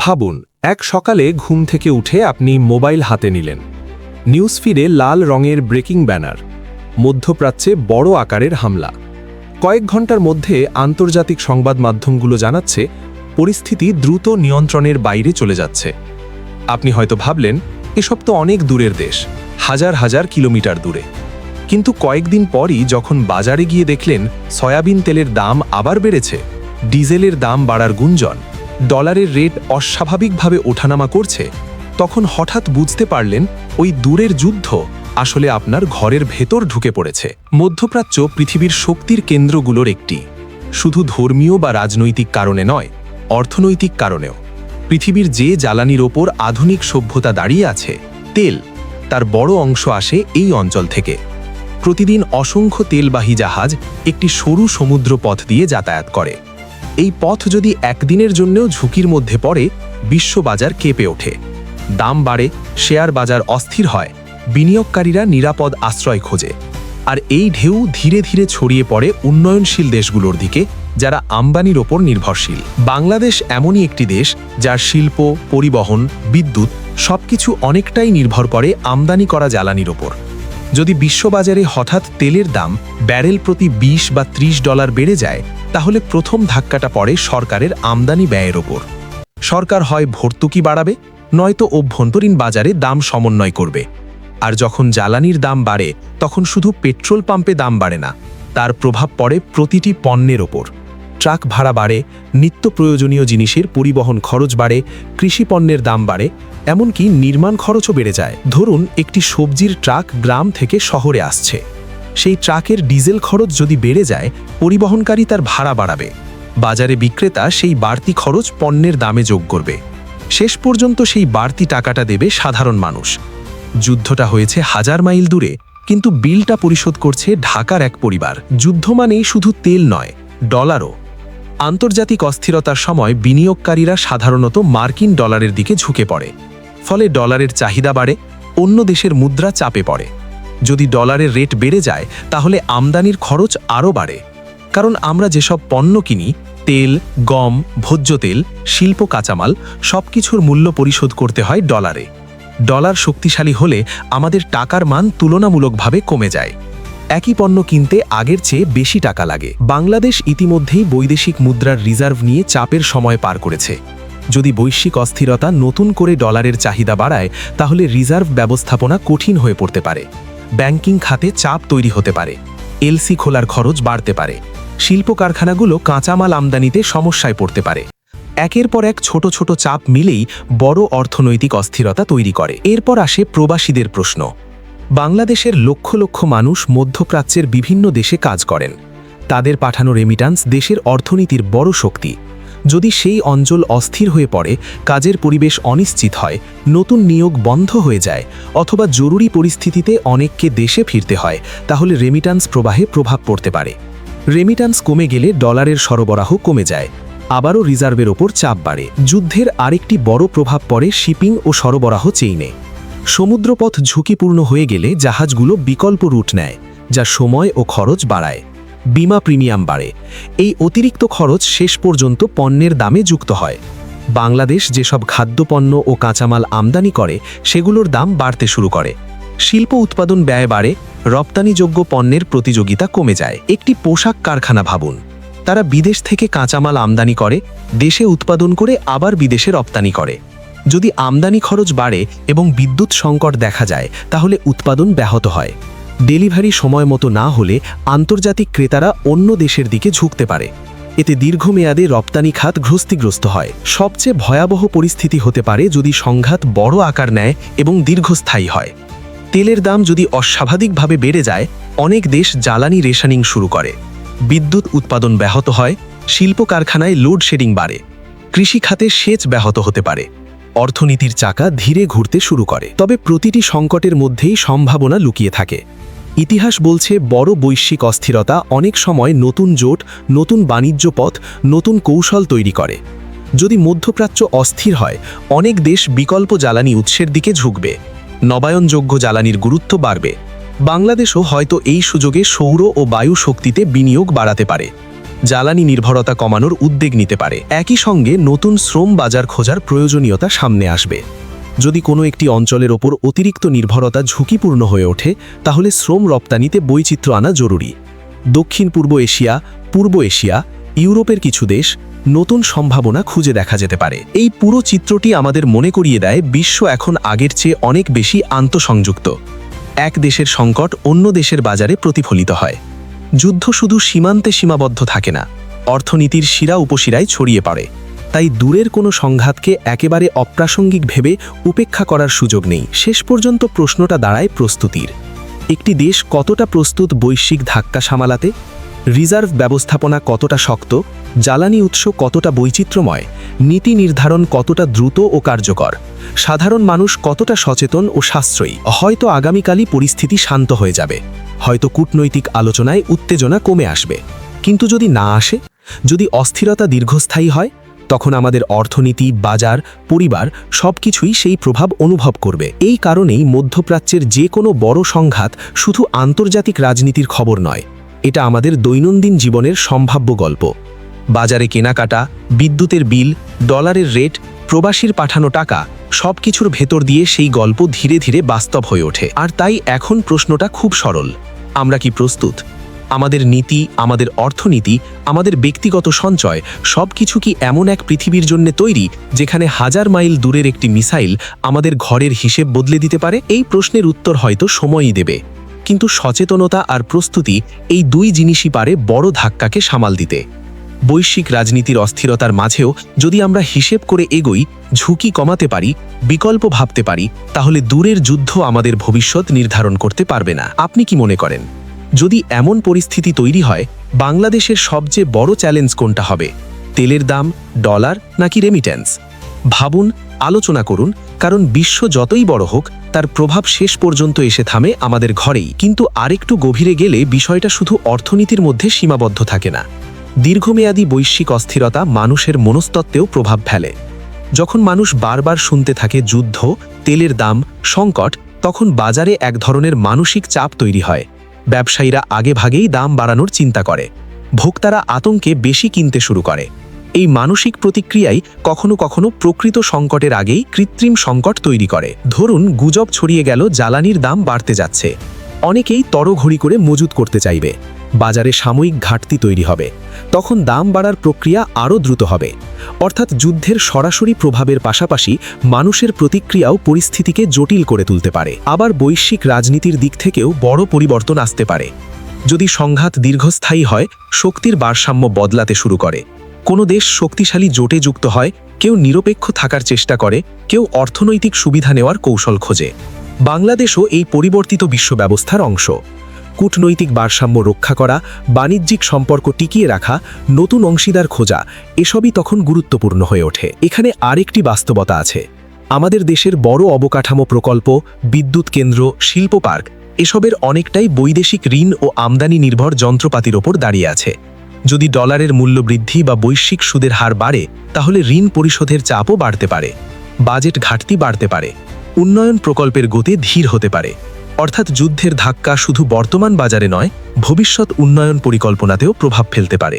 ভাবুন, এক সকালে ঘুম থেকে উঠে আপনি মোবাইল হাতে নিলেন। নিউজ ফিডে লাল রঙের ব্রেকিং ব্যানার, মধ্যপ্রাচ্যে বড় আকারের হামলা। কয়েক ঘন্টার মধ্যে আন্তর্জাতিক সংবাদ মাধ্যমগুলো জানাচ্ছে পরিস্থিতি দ্রুত নিয়ন্ত্রণের বাইরে চলে যাচ্ছে। আপনি হয়তো ভাবলেন, এসব তো অনেক দূরের দেশ, হাজার হাজার কিলোমিটার দূরে। কিন্তু কয়েকদিন পরই যখন বাজারে গিয়ে দেখলেন সয়াবিন তেলের দাম আবার বেড়েছে, ডিজেলের দাম বাড়ার গুঞ্জন, ডলারের রেট অস্বাভাবিকভাবে ওঠানামা করছে, তখন হঠাৎ বুঝতে পারলেন ওই দূরের যুদ্ধ আসলে আপনার ঘরের ভেতর ঢুকে পড়েছে। মধ্যপ্রাচ্য পৃথিবীর শক্তির কেন্দ্রগুলোর একটি, শুধু ধর্মীয় বা রাজনৈতিক কারণে নয়, অর্থনৈতিক কারণেও। পৃথিবীর যে জ্বালানির ওপর আধুনিক সভ্যতা দাঁড়িয়ে আছে, তেল, তার বড় অংশ আসে এই অঞ্চল থেকে। প্রতিদিন অসংখ্য তেলবাহী জাহাজ একটি সরু সমুদ্র পথ দিয়ে যাতায়াত করে। এই পথ যদি একদিনের জন্যও ঝুঁকির মধ্যে পড়ে, বিশ্ববাজার কেঁপে ওঠে, দাম বাড়ে, শেয়ার বাজার অস্থির হয়, বিনিয়োগকারীরা নিরাপদ আশ্রয় খোঁজে। আর এই ঢেউ ধীরে ধীরে ছড়িয়ে পড়ে উন্নয়নশীল দেশগুলোর দিকে, যারা আমদানির ওপর নির্ভরশীল। বাংলাদেশ এমনই একটি দেশ যার শিল্প, পরিবহন, বিদ্যুৎ সবকিছু অনেকটাই নির্ভর করে আমদানি করা জ্বালানির ওপর। যদি বিশ্ববাজারে হঠাৎ তেলের দাম ব্যারেল প্রতি 20 বা 30 ডলার বেড়ে যায়, তাহলে প্রথম ধাক্কাটা পড়ে সরকারের আমদানি ব্যয়ের ওপর। সরকার হয় ভর্তুকি বাড়াবে, নয়তো অভ্যন্তরীণ বাজারে দাম সমন্বয় করবে। আর যখন জ্বালানির দাম বাড়ে, তখন শুধু পেট্রোল পাম্পে দাম বাড়ে না, তার প্রভাব পড়ে প্রতিটি পণ্যের ওপর। ট্রাক ভাড়া বাড়ে, নিত্য প্রয়োজনীয় জিনিসের পরিবহন খরচ বাড়ে, কৃষি পণ্যের দাম বাড়ে, এমনকি নির্মাণ খরচও বেড়ে যায়। ধরুন, একটি সবজির ট্রাক গ্রাম থেকে শহরে আসছে, সেই ট্রাকের ডিজেল খরচ যদি বেড়ে যায়, পরিবহনকারী তার ভাড়া বাড়াবে, বাজারে বিক্রেতা সেই বাড়তি খরচ পণ্যের দামে যোগ করবে। শেষ পর্যন্ত সেই বাড়তি টাকাটা দেবে সাধারণ মানুষ। যুদ্ধটা হয়েছে হাজার মাইল দূরে, কিন্তু বিলটা পরিশোধ করছে ঢাকার এক পরিবার। যুদ্ধ মানেই শুধু তেল নয়, ডলারও। আন্তর্জাতিক অস্থিরতার সময় বিনিয়োগকারীরা সাধারণত মার্কিন ডলারের দিকে ঝুঁকে পড়ে। ফলে ডলারের চাহিদা বাড়ে, অন্য দেশের মুদ্রা চাপে পড়ে। যদি ডলারের রেট বেড়ে যায়, তাহলে আমদানির খরচ আরও বাড়ে। কারণ আমরা যেসব পণ্য কিনি, তেল, গম, ভোজ্য তেল, শিল্প কাঁচামাল, সবকিছুর মূল্য পরিশোধ করতে হয় ডলারে। ডলার শক্তিশালী হলে আমাদের টাকার মান তুলনামূলকভাবে কমে যায়। একই পণ্য কিনতে আগের চেয়ে বেশি টাকা লাগে। বাংলাদেশ ইতিমধ্যেই বৈদেশিক মুদ্রার রিজার্ভ নিয়ে চাপের সময় পার করেছে। যদি বৈশ্বিক অস্থিরতা নতুন করে ডলারের চাহিদা বাড়ায়, তাহলে রিজার্ভ ব্যবস্থাপনা কঠিন হয়ে পড়তে পারে। ব্যাংকিং খাতে চাপ তৈরি হতে পারে, এলসি খোলার খরচ বাড়তে পারে, শিল্প কারখানাগুলো কাঁচামাল আমদানিতে সমস্যায় পড়তে পারে। একের পর এক ছোট ছোট চাপ মিলেই বড় অর্থনৈতিক অস্থিরতা তৈরি করে। এরপর আসে প্রবাসীদের প্রশ্ন। বাংলাদেশের লক্ষ লক্ষ মানুষ মধ্যপ্রাচ্যের বিভিন্ন দেশে কাজ করেন। তাদের পাঠানো রেমিটান্স দেশের অর্থনীতির বড় শক্তি। যদি সেই অঞ্চল অস্থির হয়ে পড়ে, কাজের পরিবেশ অনিশ্চিত হয়, নতুন নিয়োগ বন্ধ হয়ে যায়, অথবা জরুরি পরিস্থিতিতে অনেককে দেশে ফিরতে হয়, তাহলে রেমিটান্স প্রবাহে প্রভাব পড়তে পারে। রেমিটান্স কমে গেলে ডলারের সরবরাহ কমে যায়, আবারও রিজার্ভের ওপর চাপ বাড়ে। যুদ্ধের আরেকটি বড় প্রভাব পড়ে শিপিং ও সরবরাহ চেইনে। সমুদ্রপথ ঝুঁকিপূর্ণ হয়ে গেলে জাহাজগুলো বিকল্প রুট নেয়, যা সময় ও খরচ বাড়ায়। বিমা প্রিমিয়াম বাড়ে। এই অতিরিক্ত খরচ শেষ পর্যন্ত পণ্যের দামে যুক্ত হয়। বাংলাদেশ যেসব খাদ্যপণ্য ও কাঁচামাল আমদানি করে, সেগুলোর দাম বাড়তে শুরু করে। শিল্প উৎপাদন ব্যয় বাড়ে, রপ্তানিযোগ্য পণ্যের প্রতিযোগিতা কমে যায়। একটি পোশাক কারখানা ভাবুন, তারা বিদেশ থেকে কাঁচামাল আমদানি করে, দেশে উৎপাদন করে আবার বিদেশে রপ্তানি করে। যদি আমদানি খরচ বাড়ে এবং বিদ্যুৎ সংকট দেখা যায়, তাহলে উৎপাদন ব্যাহত হয়। ডেলিভারি সময় মতো না হলে আন্তর্জাতিক ক্রেতারা অন্য দেশের দিকে ঝুঁকতে পারে। এতে দীর্ঘমেয়াদে রপ্তানি খাত গ্রস্তিগ্রস্ত হয়। সবচেয়ে ভয়াবহ পরিস্থিতি হতে পারে যদি সংঘাত বড় আকার নেয় এবং দীর্ঘস্থায়ী হয়। তেলের দাম যদি অস্বাভাবিকভাবে বেড়ে যায়, অনেক দেশ জ্বালানি রেশনিং শুরু করে। বিদ্যুৎ উৎপাদন ব্যাহত হয়, শিল্প কারখানায় লোডশেডিং বাড়ে, কৃষি খাতে সেচ ব্যাহত হতে পারে। অর্থনীতির চাকা ধীরে ঘুরতে শুরু করে। তবে প্রতিটি সংকটের মধ্যেই সম্ভাবনা লুকিয়ে থাকে। ইতিহাস বলছে, বড় বৈশ্বিক অস্থিরতা অনেক সময় নতুন জোট, নতুন বাণিজ্য পথ, নতুন কৌশল তৈরি করে। যদি মধ্যপ্রাচ্য অস্থির হয়, অনেক দেশ বিকল্প জ্বালানি উৎসের দিকে ঝুঁকবে, নবায়নযোগ্য জ্বালানির গুরুত্ব বাড়বে। বাংলাদেশও হয়তো এই সুযোগে সৌর ও বায়ু শক্তিতে বিনিয়োগ বাড়াতে পারে। জ্বালানি নির্ভরতা কমানোর উদ্যোগ নিতে পারে। একই সঙ্গে নতুন শ্রম বাজার খোঁজার প্রয়োজনীয়তা সামনে আসবে। যদি কোনো একটি অঞ্চলের ওপর অতিরিক্ত নির্ভরতা ঝুঁকিপূর্ণ হয়ে ওঠে, তাহলে শ্রম রপ্তানিতে বৈচিত্র্য আনা জরুরি। দক্ষিণ পূর্ব এশিয়া, পূর্ব এশিয়া, ইউরোপের কিছু দেশ নতুন সম্ভাবনা খুঁজে দেখা যেতে পারে। এই পুরো চিত্রটি আমাদের মনে করিয়ে দেয় বিশ্ব এখন আগের চেয়ে অনেক বেশি আন্তঃসংযুক্ত। এক দেশের সংকট অন্য দেশের বাজারে প্রতিফলিত হয়। যুদ্ধ শুধু সীমান্তে সীমাবদ্ধ থাকে না, অর্থনীতির শিরা উপশিরায় ছড়িয়ে পড়ে। তাই দূরের কোনো সংঘাতকে একেবারে অপ্রাসঙ্গিক ভেবে উপেক্ষা করার সুযোগ নেই। শেষ পর্যন্ত প্রশ্নটা দাঁড়ায় প্রস্তুতির। একটি দেশ কতটা প্রস্তুত বৈশ্বিক ধাক্কা সামালাতে? রিজার্ভ ব্যবস্থাপনা কতটা শক্ত? জ্বালানি উৎস কতটা বৈচিত্র্যময়? নীতি নির্ধারণ কতটা দ্রুত ও কার্যকর? সাধারণ মানুষ কতটা সচেতন ও সাশ্রয়ী? হয়তো আগামীকালই পরিস্থিতি শান্ত হয়ে যাবে, হয়তো কূটনৈতিক আলোচনায় উত্তেজনা কমে আসবে। কিন্তু যদি না আসে, যদি অস্থিরতা দীর্ঘস্থায়ী হয়, তখন আমাদের অর্থনীতি, বাজার, পরিবার সবকিছুই সেই প্রভাব অনুভব করবে। এই কারণেই মধ্যপ্রাচ্যের যে কোনো বড় সংঘাত শুধু আন্তর্জাতিক রাজনীতির খবর নয়, এটা আমাদের দৈনন্দিন জীবনের সম্ভাব্য গল্প। বাজারে কেনাকাটা, বিদ্যুতের বিল, ডলারের রেট, প্রবাসীর পাঠানো টাকা, সবকিছুর ভেতর দিয়ে সেই গল্প ধীরে ধীরে বাস্তব হয়ে ওঠে। আর তাই এখন প্রশ্নটা খুব সরল: আমরা কি প্রস্তুত? আমাদের নীতি, আমাদের অর্থনীতি, আমাদের ব্যক্তিগত সঞ্চয় সবকিছু কি এমন এক পৃথিবীর জন্য তৈরি যেখানে 1000 মাইল দূরের একটি মিসাইল আমাদের ঘরের হিসেব বদলে দিতে পারে? এই প্রশ্নের উত্তর হয়তো সময়ই দেবে, কিন্তু সচেতনতা আর প্রস্তুতি এই দুই জিনিসই পারে বড় ধাক্কাকে সামাল দিতে। বৈশ্বিক রাজনীতির অস্থিরতার মাঝেও যদি আমরা হিসেব করে এগোই, ঝুঁকি কমাতে পারি, বিকল্প ভাবতে পারি, তাহলে দূরের যুদ্ধ আমাদের ভবিষ্যৎ নির্ধারণ করতে পারবে না। আপনি কি মনে করেন, যদি এমন পরিস্থিতি তৈরি হয়, বাংলাদেশের সবচেয়ে বড় চ্যালেঞ্জ কোনটা হবে? তেলের দাম, ডলার নাকি রেমিট্যান্স? ভাবুন, আলোচনা করুন, কারণ বিশ্ব যতই বড় হোক, তার প্রভাব শেষ পর্যন্ত এসে থামে আমাদের ঘরেই। কিন্তু আরেকটু গভীরে গেলে বিষয়টা শুধু অর্থনীতির মধ্যে সীমাবদ্ধ থাকে না। দীর্ঘমেয়াদী বৈশ্বিক অস্থিরতা মানুষের মনস্তত্ত্বেও প্রভাব ফেলে। যখন মানুষ বারবার শুনতে থাকে যুদ্ধ, তেলের দাম, সংকট, তখন বাজারে এক ধরনের মানসিক চাপ তৈরি হয়। ব্যবসায়ীরা আগেভাগেই দাম বাড়ানোর চিন্তা করে, ভোক্তারা আতঙ্কে বেশি কিনতে শুরু করে। এই মানসিক প্রতিক্রিয়াই কখনো কখনো প্রকৃত সংকটের আগেই কৃত্রিম সংকট তৈরি করে। ধরুন, গুজব ছড়িয়ে গেল জ্বালানির দাম বাড়তে যাচ্ছে। অনেকেই তড়ঘড়ি করে মজুত করতে চাইবে। বাজারে সাময়িক ঘাটতি তৈরি হবে। তখন দাম বাড়ার প্রক্রিয়া আরও দ্রুত হবে। অর্থাৎ যুদ্ধের সরাসরি প্রভাবের পাশাপাশি মানুষের প্রতিক্রিয়াও পরিস্থিতিকে জটিল করে তুলতে পারে। আবার বৈশ্বিক রাজনীতির দিক থেকেও বড় পরিবর্তন আসতে পারে। যদি সংঘাত দীর্ঘস্থায়ী হয়, শক্তির ভারসাম্য বদলাতে শুরু করে। কোনো দেশ শক্তিশালী জোটে যুক্ত হয়, কেউ নিরপেক্ষ থাকার চেষ্টা করে, কেউ অর্থনৈতিক সুবিধা নেওয়ার কৌশল খোঁজে। বাংলাদেশও এই পরিবর্তিত বিশ্ব ব্যবস্থার অংশ। কূটনৈতিক ভারসাম্য রক্ষা করা, বাণিজ্যিক সম্পর্ক টিকিয়ে রাখা, নতুন অংশীদার খোঁজা, এসবই তখন গুরুত্বপূর্ণ হয়ে ওঠে। এখানে আরেকটি বাস্তবতা আছে। আমাদের দেশের বড় অবকাঠামো প্রকল্প, বিদ্যুৎ কেন্দ্র, শিল্প পার্ক, এসবের অনেকটাই বৈদেশিক ঋণ ও আমদানি নির্ভর যন্ত্রপাতির ওপর দাঁড়িয়ে আছে। যদি ডলারের মূল্য বৃদ্ধি বা বৈশ্বিক সুদের হার বাড়ে, তাহলে ঋণ পরিশোধের চাপও বাড়তে পারে, বাজেট ঘাটতি বাড়তে পারে, উন্নয়ন প্রকল্পের গতি ধীর হতে পারে। অর্থাৎ যুদ্ধের ধাক্কা শুধু বর্তমান বাজারে নয়, ভবিষ্যৎ উন্নয়ন পরিকল্পনাতেও প্রভাব ফেলতে পারে।